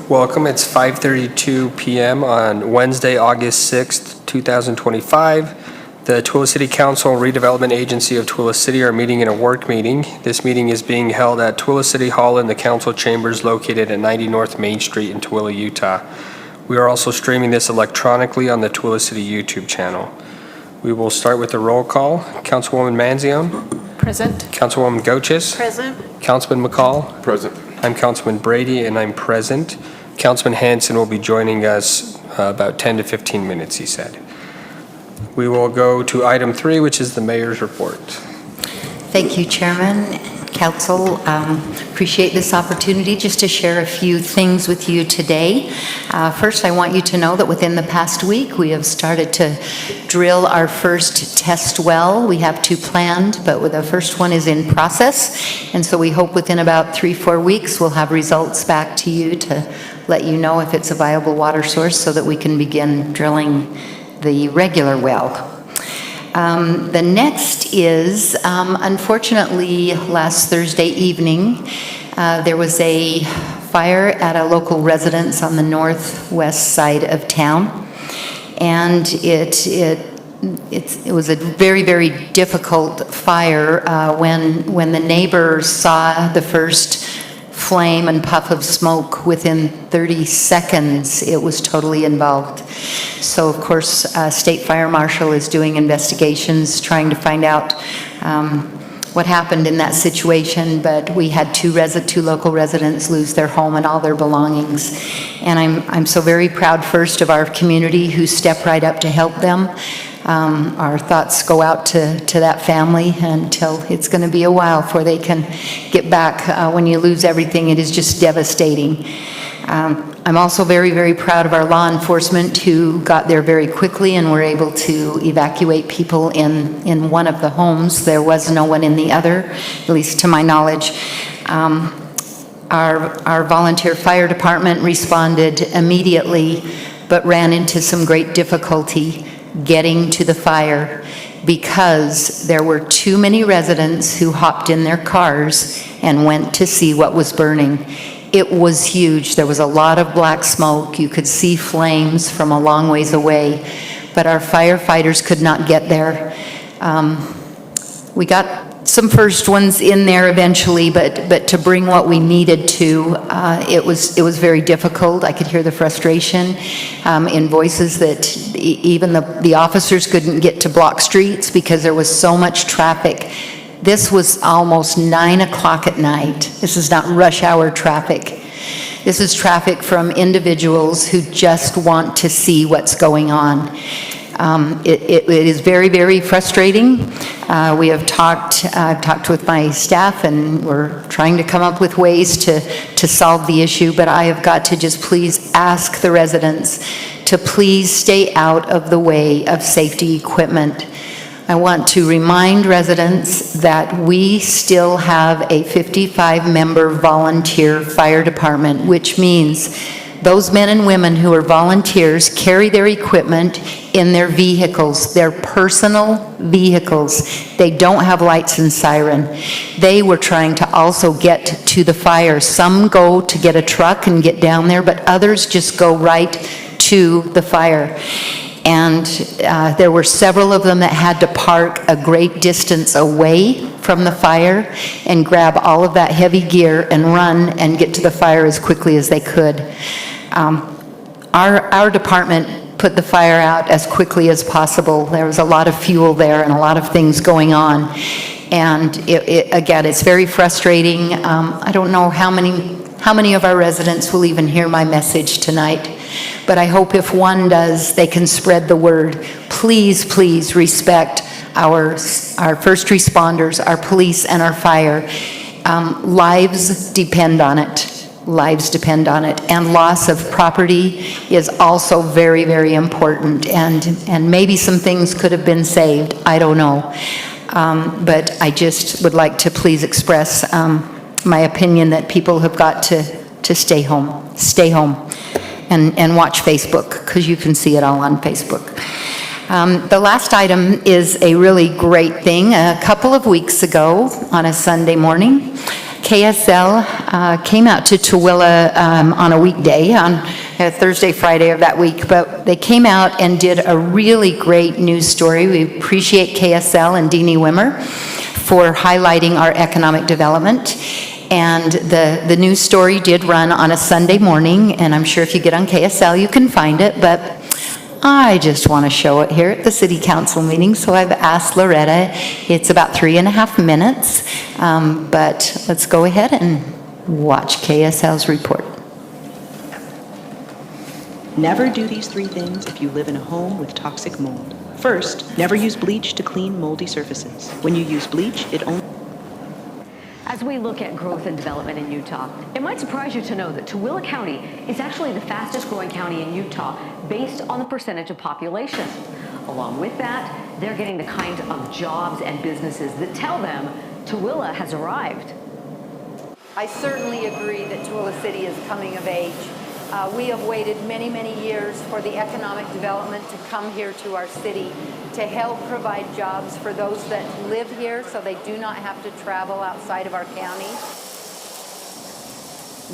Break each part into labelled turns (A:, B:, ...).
A: Welcome. It's 5:32 p.m. on Wednesday, August 6th, 2025. The Tooele City Council Redevelopment Agency of Tooele City are meeting in a work meeting. This meeting is being held at Tooele City Hall in the council chambers located at 90 North Main Street in Tooele, Utah. We are also streaming this electronically on the Tooele City YouTube channel. We will start with the roll call. Councilwoman Manzione.
B: Present.
A: Councilwoman Goches.
B: Present.
A: Councilman McCall.
C: Present.
A: I'm Councilman Brady, and I'm present. Councilman Hanson will be joining us about 10 to 15 minutes, he said. We will go to item 3, which is the mayor's report.
D: Thank you, Chairman, Council. Appreciate this opportunity just to share a few things with you today. First, I want you to know that within the past week, we have started to drill our first test well. We have 2 planned, but the first one is in process. And so we hope within about 3-4 weeks, we'll have results back to you to let you know if it's a viable water source so that we can begin drilling the regular well. The next is, unfortunately, last Thursday evening, there was a fire at a local residence on the northwest side of town. And it was a very, very difficult fire when the neighbors saw the first flame and puff of smoke. Within 30 seconds, it was totally involved. So, of course, State Fire Marshal is doing investigations, trying to find out what happened in that situation. But we had two local residents lose their home and all their belongings. And I'm so very proud, first, of our community who stepped right up to help them. Our thoughts go out to that family until it's going to be a while before they can get back. When you lose everything, it is just devastating. I'm also very, very proud of our law enforcement who got there very quickly and were able to evacuate people in one of the homes. There was no one in the other, at least to my knowledge. Our volunteer fire department responded immediately, but ran into some great difficulty getting to the fire because there were too many residents who hopped in their cars and went to see what was burning. It was huge. There was a lot of black smoke. You could see flames from a long ways away, but our firefighters could not get there. We got some first ones in there eventually, but to bring what we needed to, it was very difficult. I could hear the frustration in voices that even the officers couldn't get to block streets because there was so much traffic. This was almost 9 o'clock at night. This is not rush hour traffic. This is traffic from individuals who just want to see what's going on. It is very, very frustrating. I've talked with my staff, and we're trying to come up with ways to solve the issue, but I have got to just please ask the residents to please stay out of the way of safety equipment. I want to remind residents that we still have a 55-member volunteer fire department, which means those men and women who are volunteers carry their equipment in their vehicles, their personal vehicles. They don't have lights and siren. They were trying to also get to the fire. Some go to get a truck and get down there, but others just go right to the fire. And there were several of them that had to park a great distance away from the fire and grab all of that heavy gear and run and get to the fire as quickly as they could. Our department put the fire out as quickly as possible. There was a lot of fuel there and a lot of things going on. And again, it's very frustrating. I don't know how many of our residents will even hear my message tonight. But I hope if one does, they can spread the word. Please, please respect our first responders, our police, and our fire. Lives depend on it. Lives depend on it. And loss of property is also very, very important. And maybe some things could have been saved. I don't know. But I just would like to please express my opinion that people have got to stay home. Stay home. And watch Facebook, because you can see it all on Facebook. The last item is a really great thing. A couple of weeks ago, on a Sunday morning, KSL came out to Tooele on a weekday, on Thursday, Friday of that week, but they came out and did a really great news story. We appreciate KSL and Deanie Wimmer for highlighting our economic development. And the news story did run on a Sunday morning, and I'm sure if you get on KSL you can find it, but I just want to show it here at the City Council meeting, so I've asked Loretta. It's about 3.5 minutes, but let's go ahead and watch KSL's report.
B: Never do these 3 things if you live in a home with toxic mold. First, never use bleach to clean moldy surfaces. When you use bleach, it only...
C: As we look at growth and development in Utah, it might surprise you to know that Tooele County is actually the fastest growing county in Utah based on the percentage of population. Along with that, they're getting the kind of jobs and businesses that tell them Tooele has arrived.
E: I certainly agree that Tooele City is coming of age. We have waited many, many years for the economic development to come here to our city to help provide jobs for those that live here so they do not have to travel outside of our county.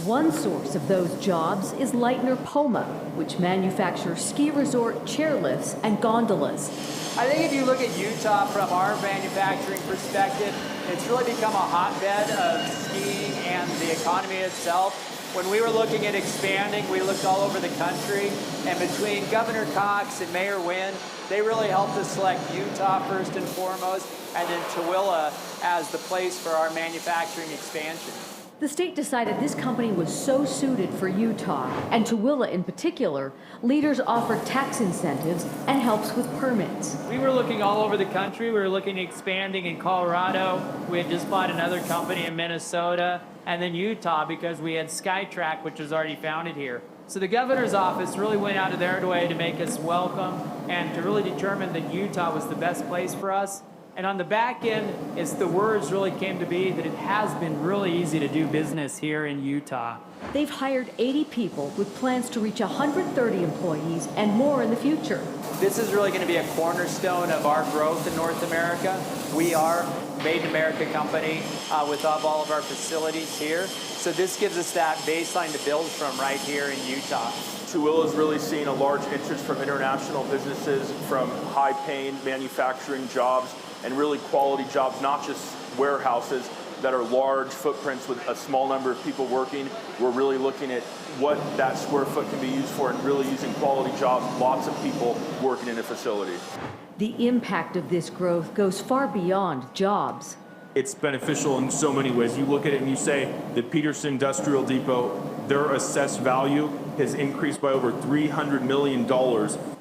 C: One source of those jobs is Lightner Poma, which manufactures ski resort chairlifts and gondolas.
F: I think if you look at Utah from our manufacturing perspective, it's really become a hotbed of skiing and the economy itself. When we were looking at expanding, we looked all over the country, and between Governor Cox and Mayor Wynn, they really helped us select Utah first and foremost, and then Tooele as the place for our manufacturing expansion.
C: The state decided this company was so suited for Utah, and Tooele in particular, leaders offered tax incentives and helps with permits.
F: We were looking all over the country. We were looking at expanding in Colorado. We had just bought another company in Minnesota, and then Utah because we had SkyTrack, which was already founded here. So the governor's office really went out of their way to make us welcome and to really determine that Utah was the best place for us. And on the back end, it's the words really came to be that it has been really easy to do business here in Utah.
C: They've hired 80 people with plans to reach 130 employees and more in the future.
F: This is really going to be a cornerstone of our growth in North America. We are a Made in America company with all of our facilities here. So this gives us that baseline to build from right here in Utah.
G: Tooele has really seen a large interest from international businesses, from high-paying manufacturing jobs, and really quality jobs, not just warehouses that are large footprints with a small number of people working. We're really looking at what that square foot can be used for and really using quality jobs, lots of people working in a facility.
C: The impact of this growth goes far beyond jobs.
H: It's beneficial in so many ways. You look at it and you say the Peterson Industrial Depot, their assessed value has increased by over $300 million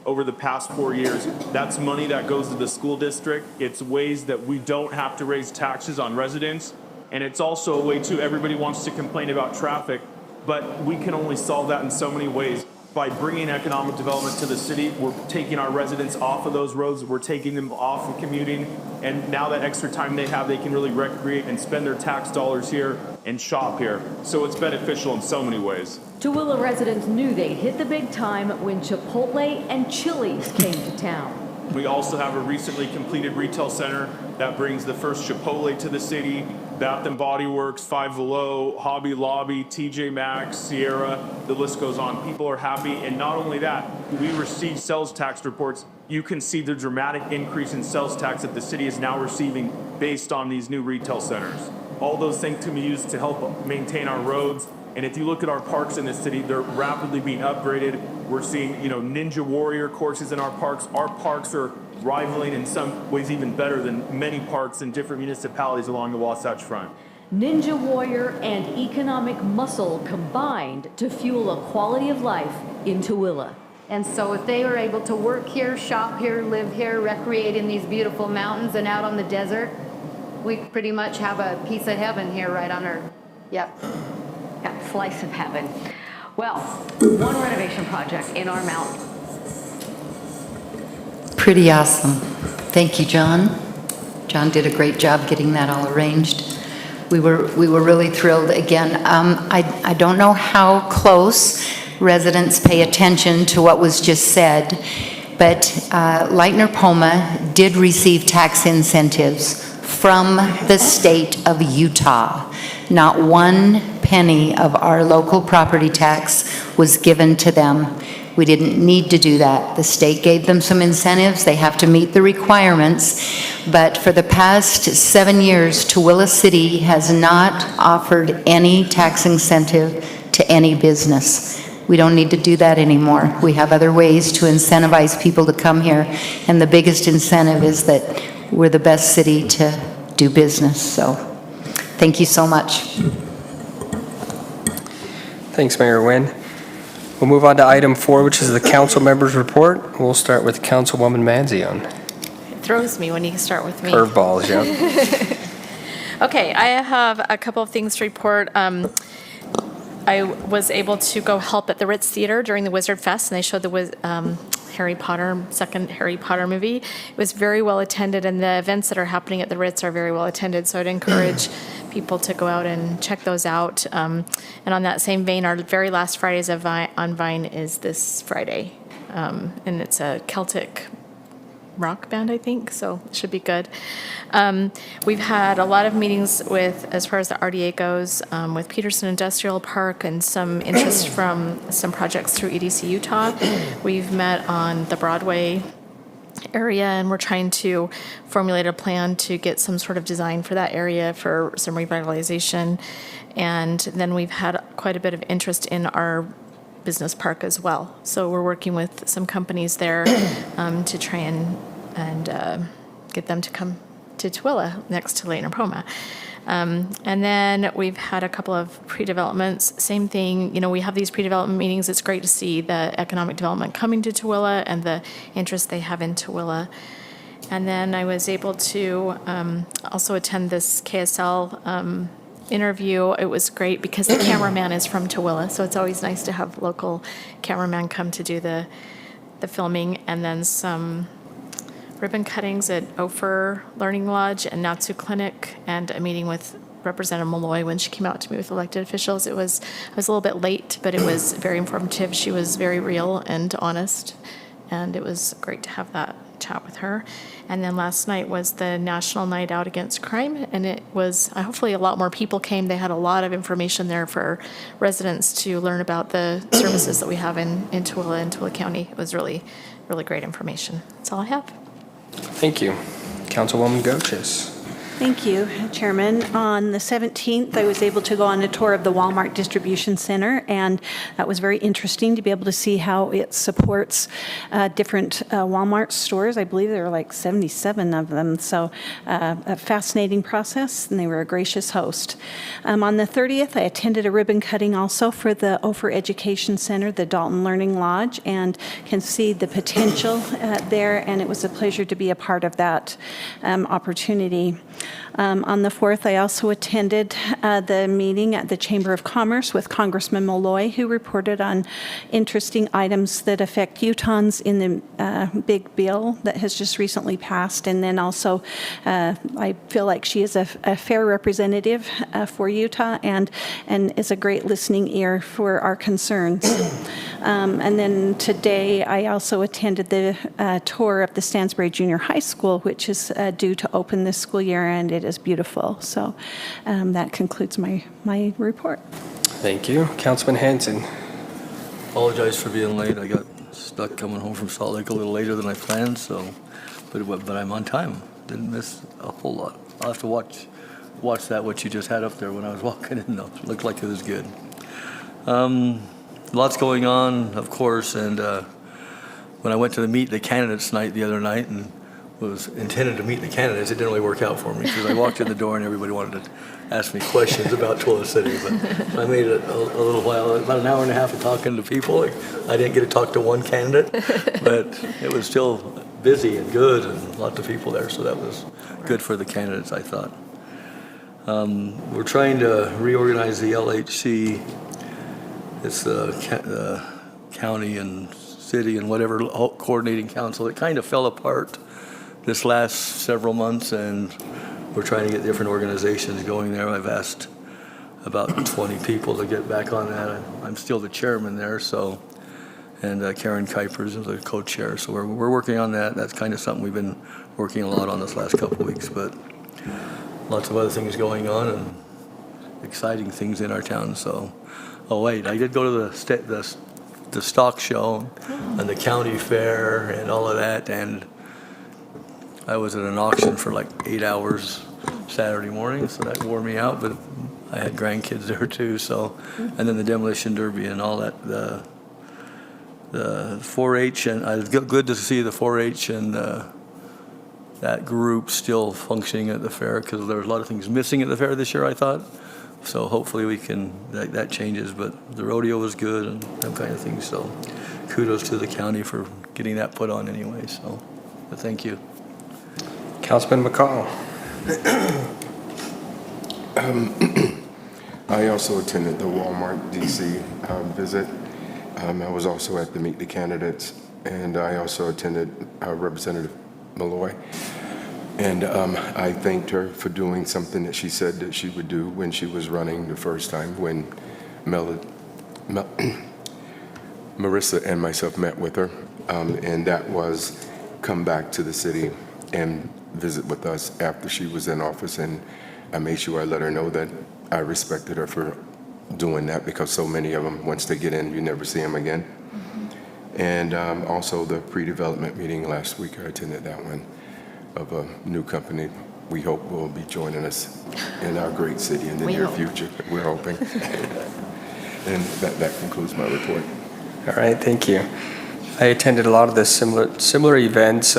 H: over the past 4 years. That's money that goes to the school district. It's ways that we don't have to raise taxes on residents. And it's also a way too, everybody wants to complain about traffic, but we can only solve that in so many ways. By bringing economic development to the city, we're taking our residents off of those roads, we're taking them off of commuting, and now that extra time they have, they can really recreate and spend their tax dollars here and shop here. So it's beneficial in so many ways.
C: Tooele residents knew they'd hit the big time when Chipotle and Chili's came to town.
H: We also have a recently completed retail center that brings the first Chipotle to the city, Bath & Body Works, Five Below, Hobby Lobby, TJ Maxx, Sierra, the list goes on. People are happy, and not only that, we receive sales tax reports. You can see the dramatic increase in sales tax that the city is now receiving based on these new retail centers. All those things can be used to help maintain our roads. And if you look at our parks in the city, they're rapidly being upgraded. We're seeing, Ninja Warrior courses in our parks. Our parks are rivaling in some ways even better than many parks in different municipalities along the Wasatch Front.
C: Ninja Warrior and economic muscle combined to fuel a quality of life in Tooele.
E: And so if they were able to work here, shop here, live here, recreate in these beautiful mountains and out on the desert, we pretty much have a piece of heaven here right on earth. Yep.
C: Yeah, slice of heaven. Well, one renovation project in our mountain.
D: Pretty awesome. Thank you, John. John did a great job getting that all arranged. We were really thrilled. Again, I don't know how close residents pay attention to what was just said, but Lightner Poma did receive tax incentives from the state of Utah. Not one penny of our local property tax was given to them. We didn't need to do that. The state gave them some incentives. They have to meet the requirements. But for the past 7 years, Tooele City has not offered any tax incentive to any business. We don't need to do that anymore. We have other ways to incentivize people to come here. And the biggest incentive is that we're the best city to do business. So thank you so much.
A: Thanks, Mayor Nguyen. We'll move on to item 4, which is the council members' report. We'll start with Councilwoman Manzione.
I: It throws me when you start with me.
A: Curveballs, yeah.
I: Okay, I have a couple of things to report. I was able to go help at the Ritz Theater during the Wizard Fest, and they showed the Harry Potter, second Harry Potter movie. It was very well attended, and the events that are happening at the Ritz are very well attended, so I'd encourage people to go out and check those out. And on that same vein, our very last Fridays on Vine is this Friday, and it's a Celtic rock band, I think, so it should be good. We've had a lot of meetings with, as far as the RDA goes, with Peterson Industrial Park and some interest from some projects through EDC Utah. We've met on the Broadway area, and we're trying to formulate a plan to get some sort of design for that area for some revitalization. And then we've had quite a bit of interest in our business park as well. So we're working with some companies there to try and get them to come to Tooele next to Lake Napoma. And then we've had a couple of pre-developments. Same thing, you know, we have these pre-development meetings. It's great to see the economic development coming to Tooele and the interest they have in Tooele. And then I was able to also attend this KSL interview. It was great because the cameraman is from Tooele, so it's always nice to have local cameraman come to do the filming. And then some ribbon cuttings at Ophir Learning Lodge and Natsu Clinic, and a meeting with Representative Malloy when she came out to meet with elected officials. I was a little bit late, but it was very informative. She was very real and honest, and it was great to have that chat with her. And then last night was the National Night Out Against Crime, and it was hopefully a lot more people came. They had a lot of information there for residents to learn about the services that we have in Tooele and Tooele County. It was really, really great information. That's all I have.
A: Thank you. Councilwoman Goches.
J: Thank you, Chairman. On the 17th, I was able to go on a tour of the Walmart Distribution Center, and that was very interesting to be able to see how it supports different Walmart stores. I believe there were like 77 of them, so a fascinating process, and they were a gracious host. On the 30th, I attended a ribbon cutting also for the Ophir Education Center, the Dalton Learning Lodge, and can see the potential there, and it was a pleasure to be a part of that opportunity. On the 4th, I also attended the meeting at the Chamber of Commerce with Congressman Malloy, who reported on interesting items that affect Utahns in the big bill that has just recently passed. And then also, I feel like she is a fair representative for Utah and is a great listening ear for our concerns. And then today, I also attended the tour of the Stansbury Junior High School, which is due to open this school year, and it is beautiful. So that concludes my report.
A: Thank you. Councilman Hanson.
K: Apologize for being late. I got stuck coming home from Salt Lake a little later than I planned, so but I'm on time. Didn't miss a whole lot. I'll have to watch what you just had up there when I was walking in, though. It looked like it was good. Lots going on, of course, and when I went to meet the candidates night the other night and was intended to meet the candidates, it didn't really work out for me because I walked in the door and everybody wanted to ask me questions about Tooele City. But so I made it a little while, about an hour and a half of talking to people. I didn't get to talk to one candidate, but it was still busy and good and lots of people there, so that was good for the candidates, I thought. We're trying to reorganize the LHC. It's the county and city and whatever coordinating council. It kind of fell apart this last several months, and we're trying to get different organizations going there. I've asked about 20 people to get back on that. I'm still the chairman there, so, and Karen Kuipers is the co-chair, so we're working on that. That's kind of something we've been working a lot on this last couple of weeks, but lots of other things going on and exciting things in our town. So, oh wait, I did go to the stock show and the county fair and all of that, and I was at an auction for like 8 hours Saturday morning, so that wore me out, but I had grandkids there too, so, and then the demolition derby and all that, the 4-H, and it was good to see the 4-H and that group still functioning at the fair, because there was a lot of things missing at the fair this year, I thought. So hopefully we can, that changes, but the rodeo was good and that kind of thing, so kudos to the county for getting that put on anyway, so, but thank you.
A: Councilman McCall.
L: I also attended the Walmart DC visit. I was also at the Meet the Candidates, and I also attended Representative Malloy. And I thanked her for doing something that she said that she would do when she was running the first time, when Marissa and myself met with her, and that was come back to the city and visit with us after she was in office. And I made sure I let her know that I respected her for doing that, because so many of them, once they get in, you never see them again. And also the pre-development meeting last week, I attended that one, of a new company we hope will be joining us in our great city in the near future. We're hoping. And that concludes my report.
A: All right, thank you. I attended a lot of the similar events.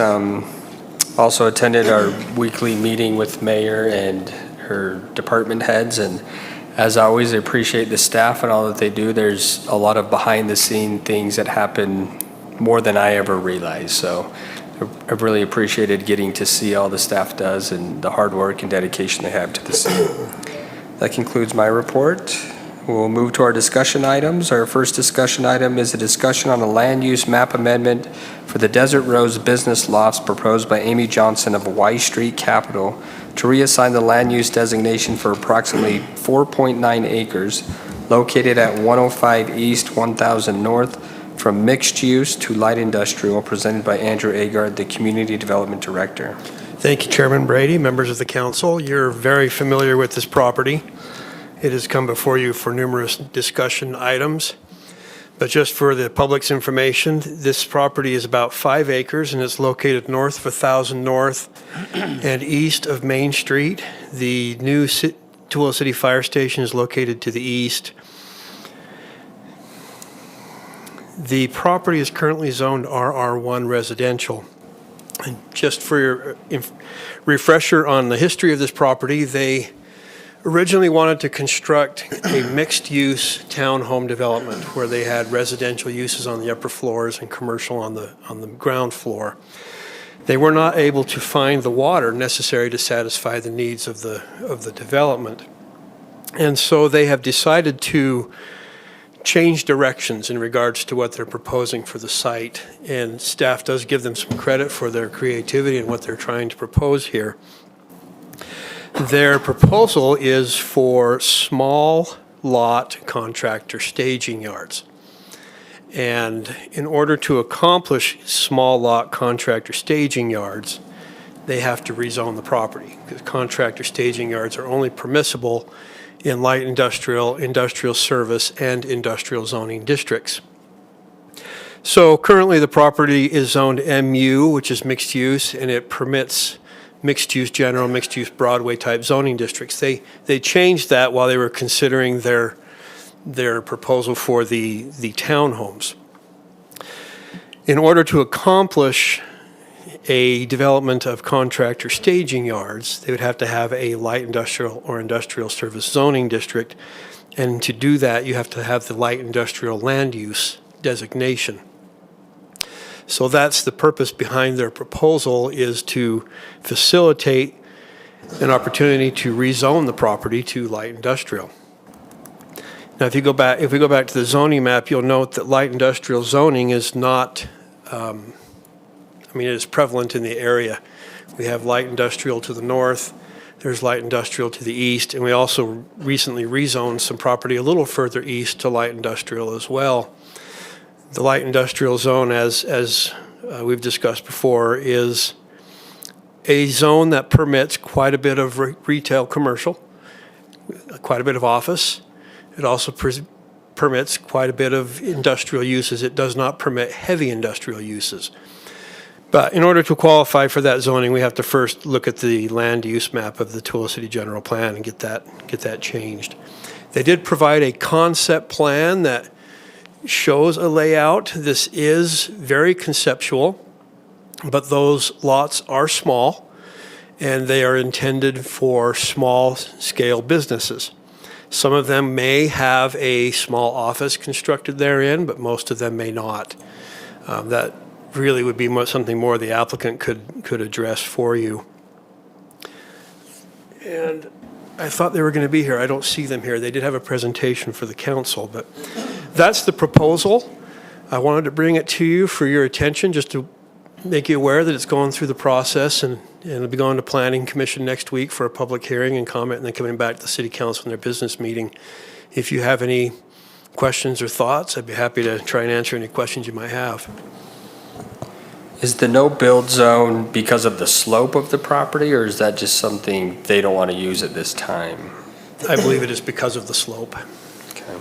A: Also attended our weekly meeting with Mayor and her department heads, and as always, I appreciate the staff and all that they do. There's a lot of behind-the-scene things that happen more than I ever realized, so I've really appreciated getting to see all the staff does and the hard work and dedication they have to the city. That concludes my report. We'll move to our discussion items. Our first discussion item is a discussion on a land use map amendment for the Desert Rose Business Lofts proposed by Amy Johnson of Y Street Capital to reassign the land use designation for approximately 4.9 acres located at 105 East, 1000 North from mixed use to light industrial, presented by Andrew Agard, the Community Development Director.
M: Thank you, Chairman Brady, members of the council. You're very familiar with this property. It has come before you for numerous discussion items. But just for the public's information, this property is about 5 acres and it's located north of 1000 North and east of Main Street. The new Tooele City Fire Station is located to the east. The property is currently zoned RR1 residential. And just for your refresher on the history of this property, they originally wanted to construct a mixed-use townhome development where they had residential uses on the upper floors and commercial on the ground floor. They were not able to find the water necessary to satisfy the needs of the development. And so they have decided to change directions in regards to what they're proposing for the site. And staff does give them some credit for their creativity and what they're trying to propose here. Their proposal is for small lot contractor staging yards. And in order to accomplish small lot contractor staging yards, they have to rezone the property, because contractor staging yards are only permissible in light industrial, industrial service, and industrial zoning districts. So currently the property is zoned MU, which is mixed use, and it permits mixed-use general, mixed-use Broadway type zoning districts. They changed that while they were considering their proposal for the townhomes. In order to accomplish a development of contractor staging yards, they would have to have a light industrial or industrial service zoning district. And to do that, you have to have the light industrial land use designation. So that's the purpose behind their proposal, is to facilitate an opportunity to rezone the property to light industrial. Now, if we go back to the zoning map, you'll note that light industrial zoning is not, it is prevalent in the area. We have light industrial to the north, there's light industrial to the east, and we also recently rezoned some property a little further east to light industrial as well. The light industrial zone, as we've discussed before, is a zone that permits quite a bit of retail commercial, quite a bit of office. It also permits quite a bit of industrial uses. It does not permit heavy industrial uses. But in order to qualify for that zoning, we have to first look at the land use map of the Tooele City General Plan and get that changed. They did provide a concept plan that shows a layout. This is very conceptual, but those lots are small, and they are intended for small-scale businesses. Some of them may have a small office constructed therein, but most of them may not. That really would be something more the applicant could address for you. And I thought they were going to be here. I don't see them here. They did have a presentation for the council, but that's the proposal. I wanted to bring it to you for your attention, just to make you aware that it's going through the process, and it'll be going to Planning Commission next week for a public hearing and comment, and then coming back to the City Council in their business meeting. If you have any questions or thoughts, I'd be happy to try and answer any questions you might have.
A: Is the no-build zone because of the slope of the property, or is that just something they don't want to use at this time?
M: I believe it is because of the slope.
A: Okay.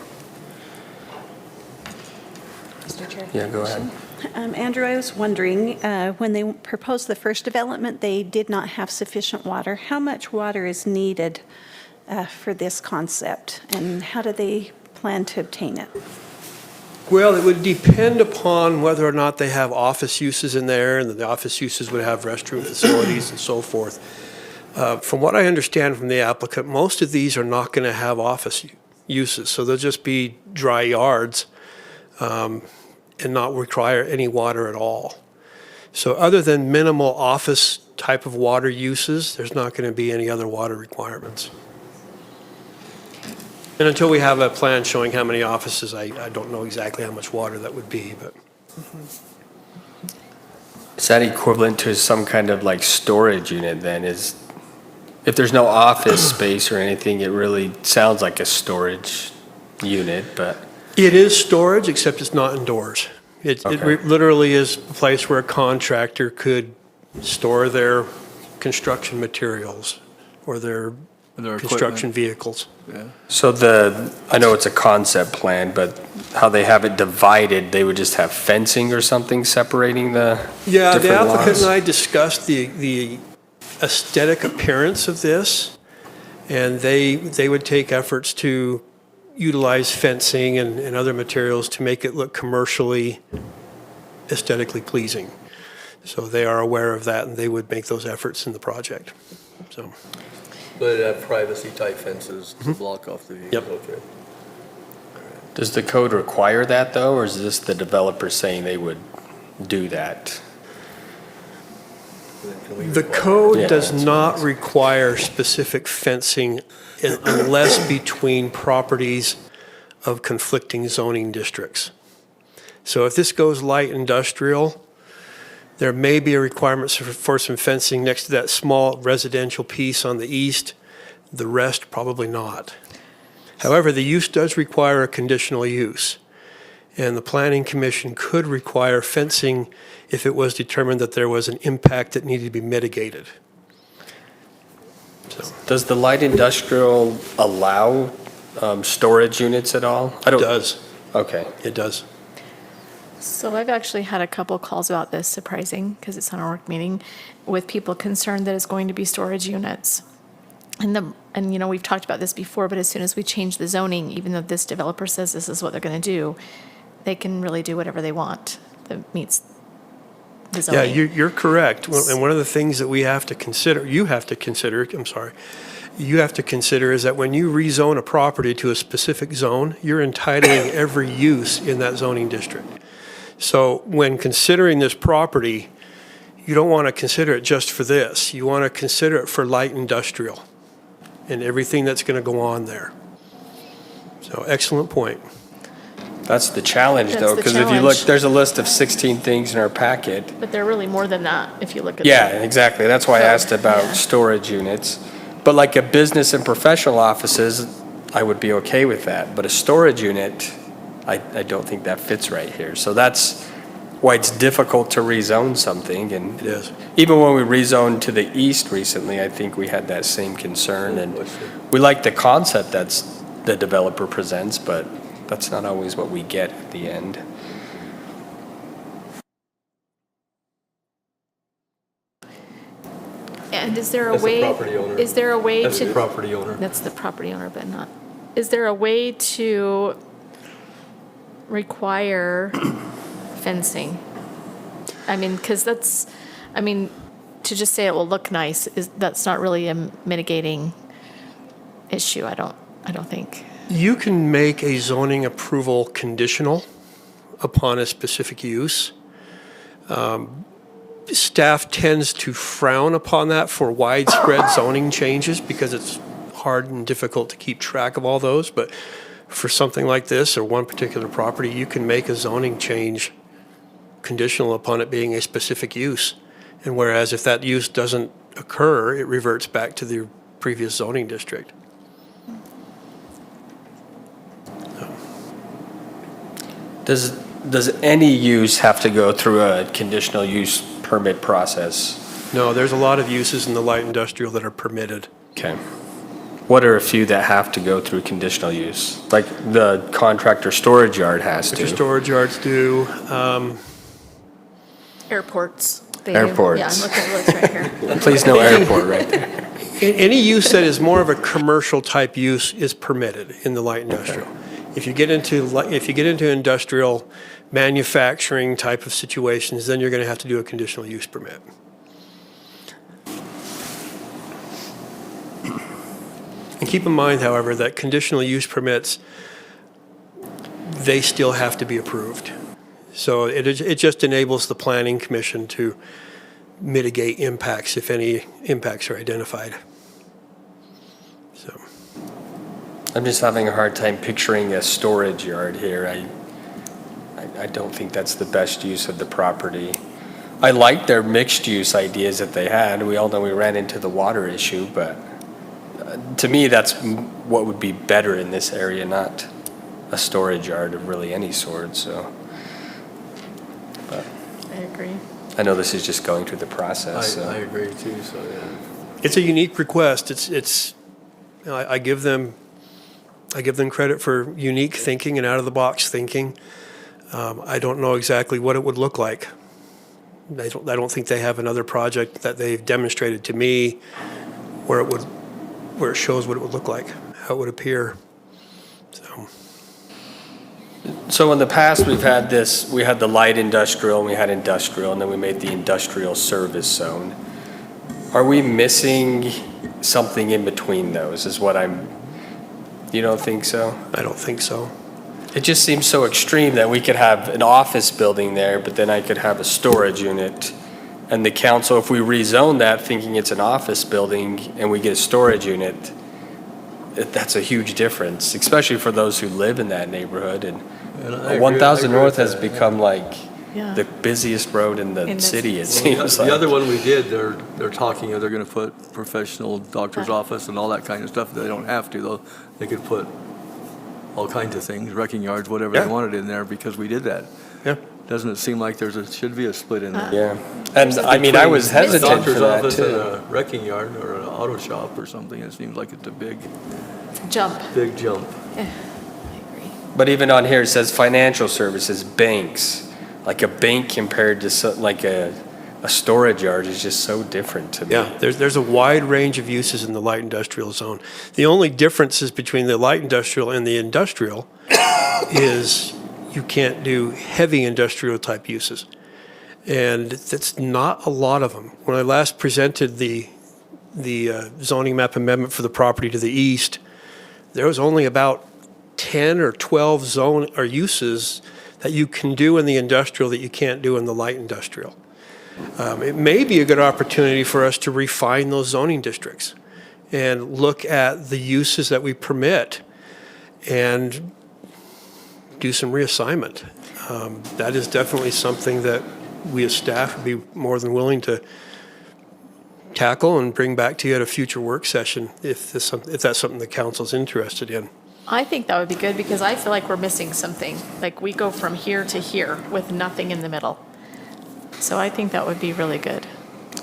J: Mr. Chair.
A: Yeah, go ahead.
J: Andrew, I was wondering, when they proposed the first development, they did not have sufficient water. How much water is needed for this concept, and how do they plan to obtain it?
M: Well, it would depend upon whether or not they have office uses in there, and the office uses would have restroom facilities and so forth. From what I understand from the applicant, most of these are not going to have office uses, so they'll just be dry yards and not require any water at all. So other than minimal office type of water uses, there's not going to be any other water requirements. And until we have a plan showing how many offices, I don't know exactly how much water that would be, but.
A: Is that equivalent to some kind of like storage unit then? If there's no office space or anything, it really sounds like a storage unit, but.
M: It is storage, except it's not indoors. It
A: Okay.
M: literally is a place where a contractor could store their construction materials or their construction vehicles.
K: Yeah.
A: So I know it's a concept plan, but how they have it divided, they would just have fencing or something separating the
M: Yeah, the
A: different
M: applicant
A: lots?
M: and I discussed the aesthetic appearance of this, and they would take efforts to utilize fencing and other materials to make it look commercially, aesthetically pleasing. So they are aware of that, and they would make those efforts in the project. So.
K: But it have privacy type fences to block off the view.
M: Yep.
K: Okay.
A: Does the code require that though, or is this the developer saying they would do that?
M: The code
A: Yeah,
M: does
A: that's
M: not
A: what it is.
M: require specific fencing unless between properties of conflicting zoning districts. So if this goes light industrial, there may be a requirement for some fencing next to that small residential piece on the east. The rest, probably not. However, the use does require a conditional use. And the Planning Commission could require fencing if it was determined that there was an impact that needed to be mitigated. So,
A: Does the light industrial allow storage units at all?
M: it does,
A: Okay.
M: it does.
I: So I've actually had a couple calls about this, surprising, because it's on our work meeting, with people concerned that it's going to be storage units. And you know, we've talked about this before, but as soon as we change the zoning, even though this developer says this is what they're going to do, they can really do whatever they want that meets the
M: Yeah,
I: zoning.
M: you're correct. And one of the things that we have to consider, you have to consider is that when you rezone a property to a specific zone, you're entitling every use in that zoning district. So when considering this property, you don't want to consider it just for this. You want to consider it for light industrial and everything that's going to go on there. So excellent point.
A: That's the challenge
I: That's
A: though,
I: the
A: because if you look,
I: challenge.
A: there's a list of 16 things in our packet.
I: But they're really more than that, if you look at
A: Yeah,
I: them.
A: exactly. That's why I
I: So,
A: asked about
I: yeah.
A: storage units. But like a business and professional offices, I would be okay with that. But a storage unit, I don't think that fits right here. So that's why it's difficult to rezone something. And
M: It is.
A: even when we rezoned to the east recently, I think we had that same concern. And we like the concept that's the developer presents, but that's not always what we get at the end.
I: And is there a
K: That's the
I: way?
K: property owner.
I: Is there a way
K: That's
I: to?
K: the property owner.
I: That's the property owner, but not. Is there a way to require fencing? I mean, because that's, I mean, to just say it will look nice that's not really a mitigating issue. I don't think.
M: You can make a zoning approval conditional upon a specific use. Staff tends to frown upon that for widespread zoning changes because it's hard and difficult to keep track of all those. But for something like this or one particular property, you can make a zoning change conditional upon it being a specific use. And whereas if that use doesn't occur, it reverts back to the previous zoning district.
A: Does any use have to go through a conditional use permit process?
M: No, there's a lot of uses in the light industrial that are permitted.
A: Okay. What are a few that have to go through conditional use? Like the contractor storage yard has to.
M: Storage yards do.
I: Airports.
A: Airports.
I: Yeah, I'm looking at the list right here.
A: Please no airport right there.
M: Any use that is more of a commercial type use is permitted in the light industrial. If you get into industrial manufacturing type of situations, then you're going to have to do a conditional use permit. And keep in mind, however, that conditional use permits, they still have to be approved. So it just enables the planning commission to mitigate impacts if any impacts are identified. So.
A: I'm just having a hard time picturing a storage yard here. I don't think that's the best use of the property. I like their mixed use ideas that they had. We all know we ran into the water issue, but to me, that's what would be better in this area, not a storage yard of really any sort, so. But
I: I agree.
A: I know this is just going through the process.
K: I agree too, so yeah.
M: It's a unique request. I give them credit for unique thinking and out of the box thinking. I don't know exactly what it would look like. I don't think they have another project that they've demonstrated to me where it shows what it would look like, how it would appear.
A: So in the past, we had the light industrial, and we had industrial, and then we made the industrial service zone. Are we missing something in between those, you don't think so?
M: I don't think so.
A: It just seems so extreme that we could have an office building there, but then I could have a storage unit. And the council, if we rezone that thinking it's an office building and we get a storage unit, that's a huge difference, especially for those who live in that neighborhood. And
K: I agree-
A: 1000
K: I agree
A: North
K: with
A: has
K: that,
A: become like
I: Yeah.
A: the busiest road in the city, it
K: The
A: seems like.
K: other one we did, they're talking, they're gonna put professional doctor's office and all that kind of stuff. They don't have to, though. They could put all kinds of things, wrecking yards, whatever they
M: Yeah.
K: wanted in there, because we did that.
M: Yeah.
K: Doesn't it seem like should be a split in there?
A: Yeah. And I mean, I was hesitant for
K: Doctor's
A: that
K: office and
A: too.
K: a wrecking yard or an auto shop or something, it seems like it's a big
I: Jump.
K: jump.
I: I agree.
A: But even on here, it says financial services, banks. Like a bank compared to like a storage yard is just so different to me.
M: Yeah, there's a wide range of uses in the light industrial zone. The only differences between the light industrial and the industrial is you can't do heavy industrial type uses. And that's not a lot of them. When I last presented the zoning map amendment for the property to the east, there was only about 10 or 12 zone or uses that you can do in the industrial that you can't do in the light industrial. It may be a good opportunity for us to refine those zoning districts and look at the uses that we permit and do some reassignment. That is definitely something that we as staff would be more than willing to tackle and bring back to you at a future work session if that's something the council's interested in.
I: I think that would be good because I feel like we're missing something. Like we go from here to here with nothing in the middle. So I think that would be really good,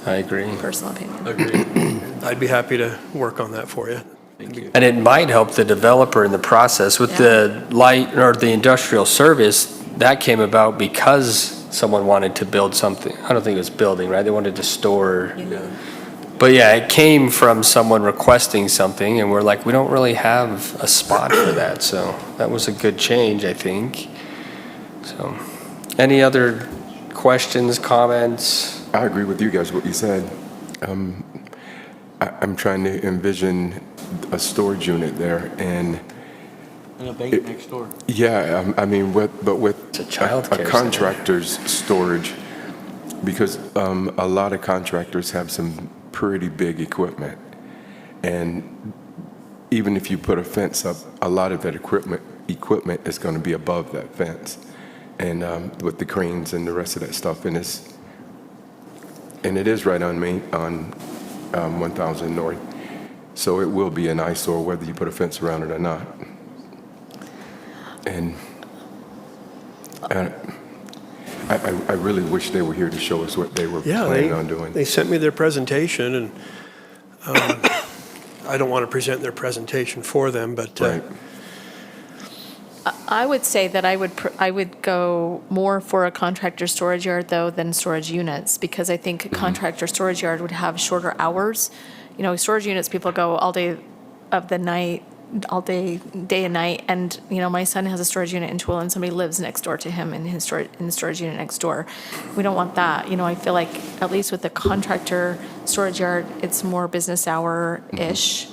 A: I agree.
I: personal opinion.
K: Agreed.
M: I'd be happy to work on that for you.
K: Thank you.
A: And it might help the developer in the process. With the light or the industrial service, that came about because someone wanted to build something. I don't think it was building, right? They wanted to store. But yeah, it came from someone requesting something, and we're like, we don't really have a spot for that. So that was a good change, I think. So, any other questions, comments?
L: I agree with you guys, what you said. I'm trying to envision a storage unit there, and
K: And a bank next door.
L: yeah, I mean, with
A: It's a childcare
L: a
A: center.
L: contractor's storage, because a lot of contractors have some pretty big equipment, and even if you put a fence up, a lot of that equipment is going to be above that fence, and with the cranes and the rest of that stuff, and it is right on Main on 1000 North, so it will be an eyesore whether you put a fence around it or not. And I really wish they were here to show us what they were planning on doing.
M: They sent me their presentation, and I don't want to present their presentation for them, but
L: Right.
I: I would say that I would go more for a contractor storage yard, though, than storage units, because I think a contractor storage yard would have shorter hours. You know, storage units, people go all day of the night, all day and night, and, you know, my son has a storage unit in Tooele, and somebody lives next door to him in the storage unit next door. We don't want that. You know, I feel like, at least with the contractor storage yard, it's more business hour-ish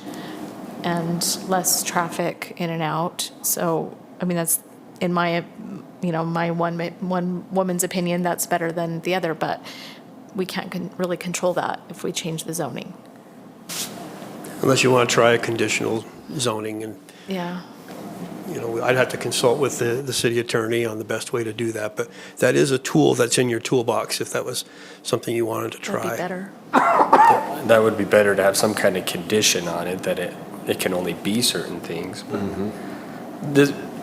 I: and less traffic in and out. So, I mean, that's, in my, my one woman's opinion, that's better than the other, but we can't really control that if we change the zoning.
M: unless you want to try a conditional zoning, and,
I: Yeah.
M: I'd have to consult with the city attorney on the best way to do that, but that is a tool that's in your toolbox if that was something you wanted to try.
I: That'd be better.
A: That would be better to have some kind of condition on it, that it can only be certain things.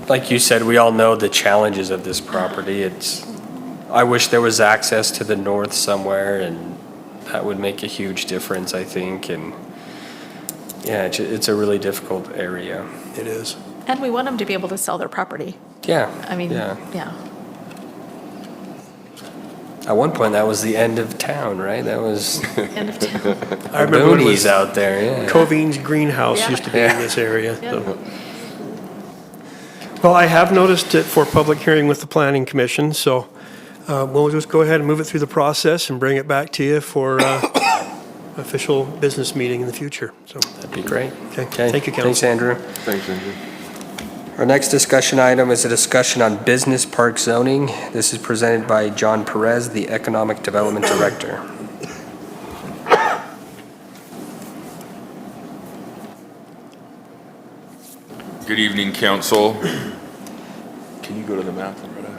A: Like you said, we all know the challenges of this property. I wish there was access to the north somewhere, and that would make a huge difference, I think. And yeah, it's a really difficult area.
M: It is.
I: And we want them to be able to sell their property.
A: Yeah.
I: I mean,
A: yeah.
I: Yeah.
A: At one point, that was the end of town, right? That was
I: End of town.
M: I remember when it
A: boonies
M: was
A: out there, yeah.
M: Coving's greenhouse
I: Yeah.
M: used to be in this area.
I: Yeah.
M: So. Well, I have noticed it for public hearing with the Planning Commission, so we'll just go ahead and move it through the process and bring it back to you for official business meeting in the future. So
A: That'd be great.
M: Okay. Thank you, Council.
A: Thanks, Andrew.
L: Thanks, Andrew.
A: Our next discussion item is a discussion on business park zoning. This is presented by John Perez, the Economic Development Director.
N: Good evening, council. Can you go to the map, Loretta?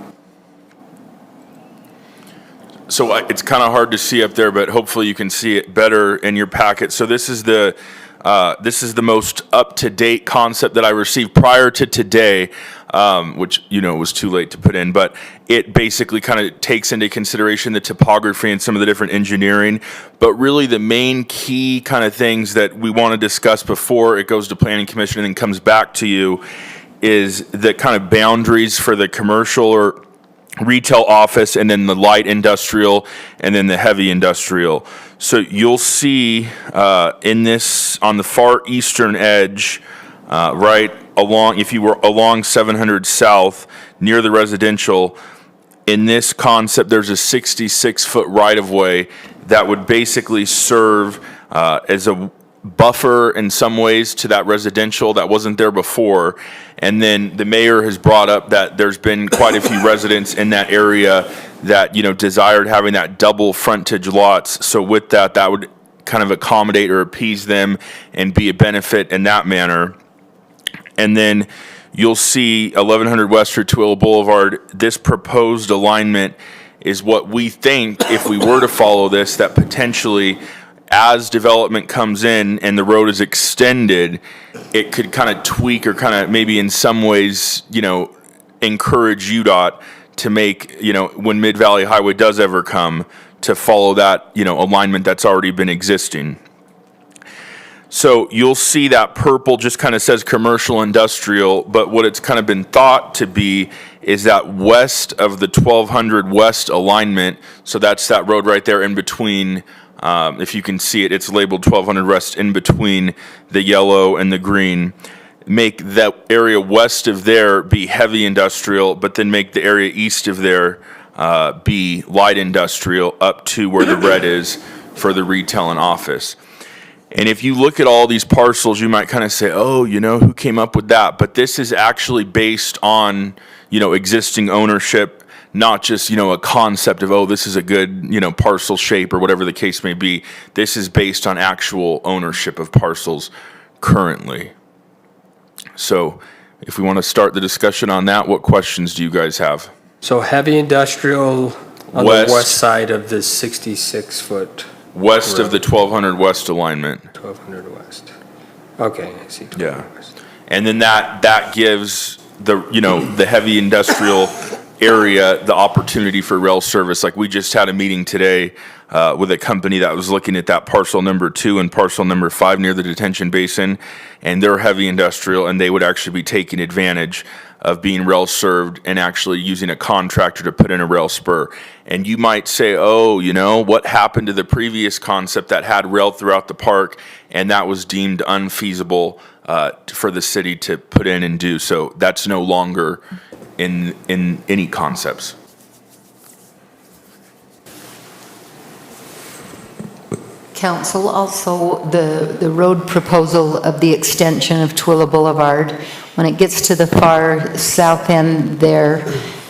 N: So it's kind of hard to see up there, but hopefully you can see it better in your packet. So this is the most up-to-date concept that I received prior to today, which, was too late to put in, but it basically kind of takes into consideration the topography and some of the different engineering. But really the main key kind of things that we want to discuss before it goes to Planning Commission and then comes back to you is the kind of boundaries for the commercial or retail office, and then the light industrial, and then the heavy industrial. So you'll see in this, on the far eastern edge, right along, if you were along 700 South, near the residential, in this concept, there's a 66-foot right-of-way that would basically serve as a buffer in some ways to that residential that wasn't there before. And then the mayor has brought up that there's been quite a few residents in that area that, desired having that double frontage lots. So with that, that would kind of accommodate or appease them and be a benefit in that manner. And then you'll see 1100 West or Tooele Boulevard. This proposed alignment is what we think, if we were to follow this, that potentially as development comes in and the road is extended, it could kind of tweak or kind of maybe in some ways, encourage UDOT to make, when Mid-Valley Highway does ever come, to follow that, alignment that's already been existing. So you'll see that purple just kind of says commercial industrial, but what it's kind of been thought to be is that west of the 1200 west alignment, so that's that road right there in between, if you can see it, it's labeled 1200 west in between the yellow and the green. Make that area west of there be heavy industrial, but then make the area east of there be light industrial up to where the red is for the retail and office. And if you look at all these parcels, you might kind of say, oh, who came up with that? But this is actually based on, existing ownership, not just, a concept of, oh, this is a good, parcel shape or whatever the case may be. This is based on actual ownership of parcels currently. So if we want to start the discussion on that, what questions do you guys have?
A: So heavy industrial on the west side of this 66-foot.
N: West of the 1200 west alignment.
A: 1200 west. Okay, I see.
N: Yeah. And then that gives the heavy industrial area the opportunity for rail service. Like we just had a meeting today with a company that was looking at that parcel number 2 and parcel number 5 near the detention basin, and they're heavy industrial, and they would actually be taking advantage of being rail served and actually using a contractor to put in a rail spur. And you might say, oh, what happened to the previous concept that had rail throughout the park, and that was deemed unfeasible for the city to put in and do. So that's no longer in any concepts.
D: Council, also the road proposal of the extension of Tooele Boulevard, when it gets to the far south end there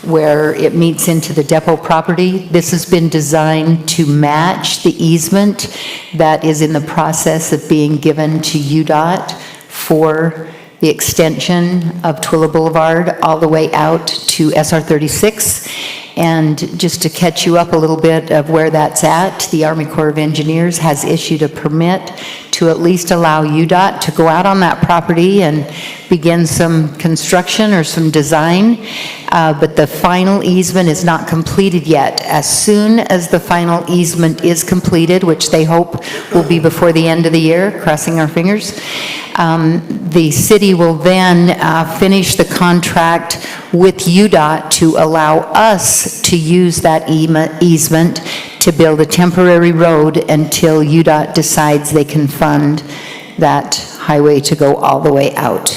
D: where it meets into the depot property, this has been designed to match the easement that is in the process of being given to UDOT for the extension of Tooele Boulevard all the way out to SR 36. And just to catch you up a little bit of where that's at, the Army Corps of Engineers has issued a permit to at least allow UDOT to go out on that property and begin some construction or some design, but the final easement is not completed yet. As soon as the final easement is completed, which they hope will be before the end of the year, crossing our fingers, the city will then finish the contract with UDOT to allow us to use that easement to build a temporary road until UDOT decides they can fund that highway to go all the way out.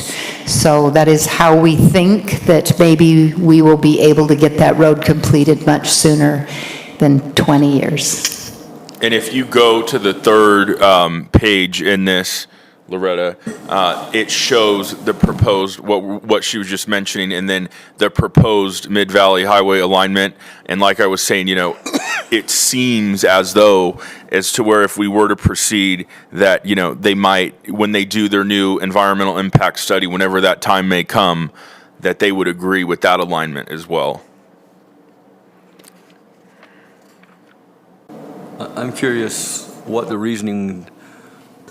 D: So that is how we think that maybe we will be able to get that road completed much sooner than 20 years.
N: And if you go to the third page in this, Loretta, it shows the proposed, what she was just mentioning, and then the proposed Mid-Valley Highway alignment. And like I was saying, it seems as though, as to where if we were to proceed, that, they might, when they do their new environmental impact study, whenever that time may come, that they would agree with that alignment as well.
K: I'm curious what the reasoning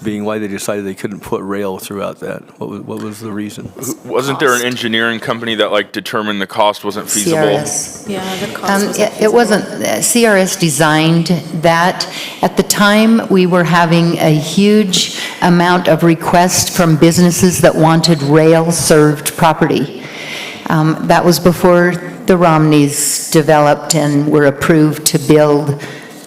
K: being, why they decided they couldn't put rail throughout that. What was the reason?
N: Wasn't there an engineering company that determined the cost wasn't feasible?
D: CRS.
I: Yeah, the cost wasn't
D: It wasn't, CRS designed that. At the time, we were having a huge amount of requests from businesses that wanted rail-served property. That was before the Romneys developed and were approved to build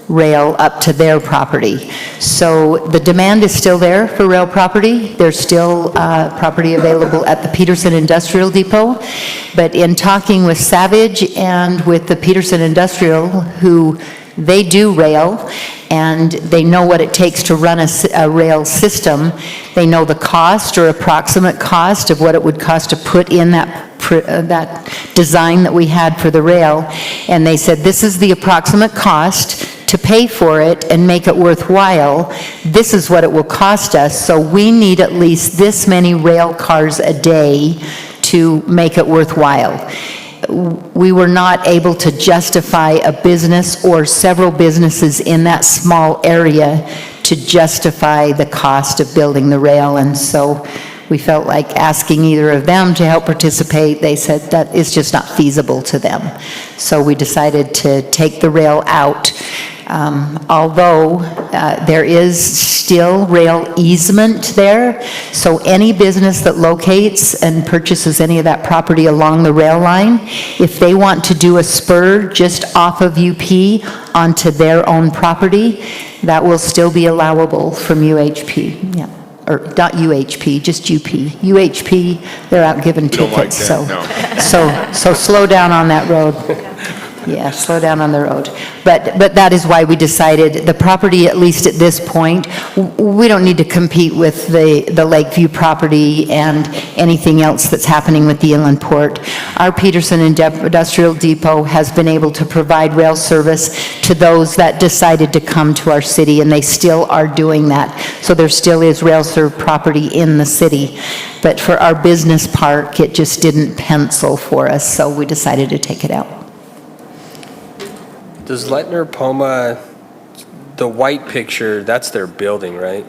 D: rail up to their property. So the demand is still there for rail property. There's still property available at the Peterson Industrial Depot. But in talking with Savage and with the Peterson Industrial, who they do rail, and they know what it takes to run a rail system. They know the cost or approximate cost of what it would cost to put in that design that we had for the rail. And they said, this is the approximate cost to pay for it and make it worthwhile. This is what it will cost us. So we need at least this many rail cars a day to make it worthwhile. We were not able to justify a business or several businesses in that small area to justify the cost of building the rail, and so we felt like asking either of them to help participate, they said that is just not feasible to them. So we decided to take the rail out. Although there is still rail easement there, so any business that locates and purchases any of that property along the rail line, if they want to do a spur just off of UP onto their own property, that will still be allowable from UHP, yeah. Or not UHP, just UP. UHP, they're out giving
N: don't like
D: tickets,
N: that,
D: so slow down on that road. Yeah, slow down on the road. But that is why we decided the property, at least at this point, we don't need to compete with the Lakeview property and anything else that's happening with the inland port. Our Peterson Industrial Depot has been able to provide rail service to those that decided to come to our city, and they still are doing that. So there still is rail served property in the city. But for our business park, it just didn't pencil for us, so we decided to take it out.
A: Does Lettner Poma, the white picture, that's their building, right?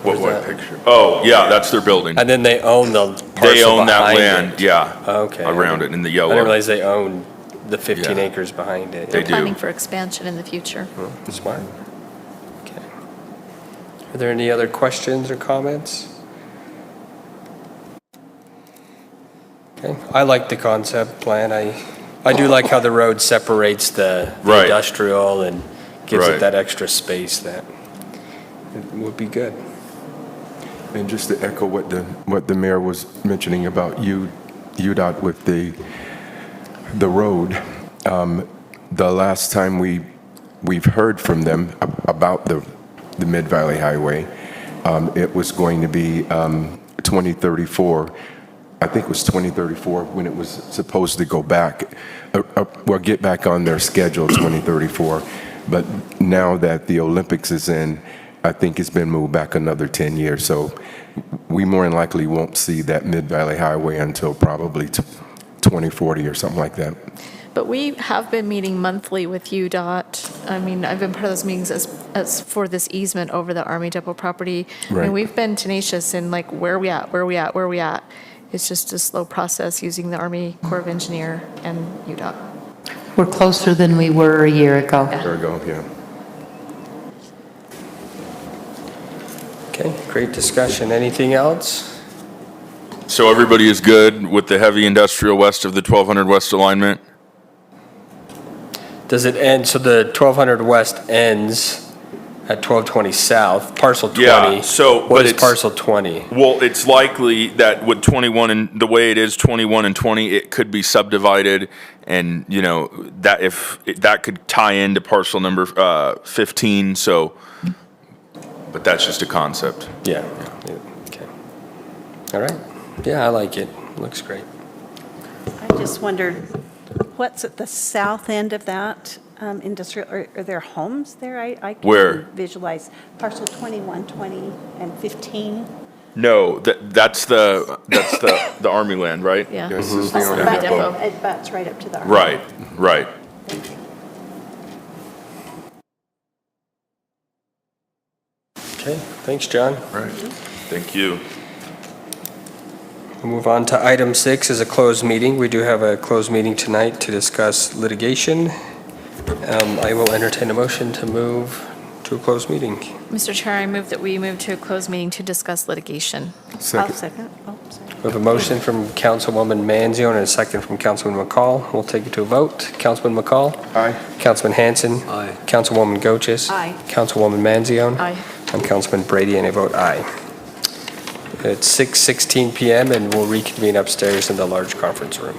N: What white picture? Oh, yeah, that's their building.
A: And then they own the parcel
N: They own that
A: behind
N: land,
A: it.
N: yeah.
A: Okay.
N: Around it in the yellow.
A: I didn't realize they own the 15
N: Yeah.
A: acres behind it.
N: They
I: They're
N: do.
I: planning for expansion in the future.
A: Smart. Okay. Are there any other questions or comments? Okay, I like the concept plan. I do like how the road separates the
N: Right.
A: industrial and gives
N: Right.
A: it that extra space that it would be good.
L: And just to echo what the mayor was mentioning about UDOT with the road, the last time we've heard from them about the Mid-Valley Highway, it was going to be 2034. I think it was 2034 when it was supposed to go back, or get back on their schedule, 2034. But now that the Olympics is in, I think it's been moved back another 10 years. So we more than likely won't see that Mid-Valley Highway until probably 2040 or something like that.
I: But we have been meeting monthly with UDOT. I mean, I've been part of those meetings as for this easement over the Army Depot property.
L: Right.
I: And we've been tenacious in like, where are we at? It's just a slow process using the Army Corps of Engineer and UDOT.
D: We're closer than we were a year ago.
L: There we go, yeah.
A: Okay, great discussion. Anything else?
N: So everybody is good with the heavy industrial west of the 1200 west alignment?
A: Does it end, so the 1200 west ends at 1220 south, parcel 20?
N: Yeah, so,
A: What
N: but
A: is
N: it's-
A: parcel 20?
N: Well, it's likely that with 21 and the way it is, 21 and 20, it could be subdivided, and you know that that could tie into parcel number 15. So, but that's just a concept.
A: Yeah, okay. All right, yeah, I like it, looks great.
J: I just wondered, what's at the south end of that industrial, are there homes there? I
N: Where?
J: can visualize parcel 21, 20, and 15.
N: No, that's the Army land, right?
I: Yeah.
L: This is the
I: That's
L: Army
I: Army
L: Depot.
I: Depot.
J: It butts right up to the.
N: Right, right.
A: Okay, thanks, John.
N: Right. Thank you.
A: We'll move on to item 6 is a closed meeting. We do have a closed meeting tonight to discuss litigation. I will entertain a motion to move to a closed meeting.
I: Mr. Chair, I move that we move to a closed meeting to discuss litigation.
J: I'll
L: Second.
J: second. Oh, sorry.
A: We have a motion from Councilwoman Manzione and a second from Councilman McCall. We'll take it to a vote. Councilman McCall?
L: Aye.
A: Councilman Hanson?
K: Aye.
A: Councilwoman Goches?
J: Aye.
A: Councilwoman Manzione?
I: Aye.
A: I'm Councilman Brady, and I vote aye. It's 6:16 PM, and we'll reconvene upstairs in the large conference room.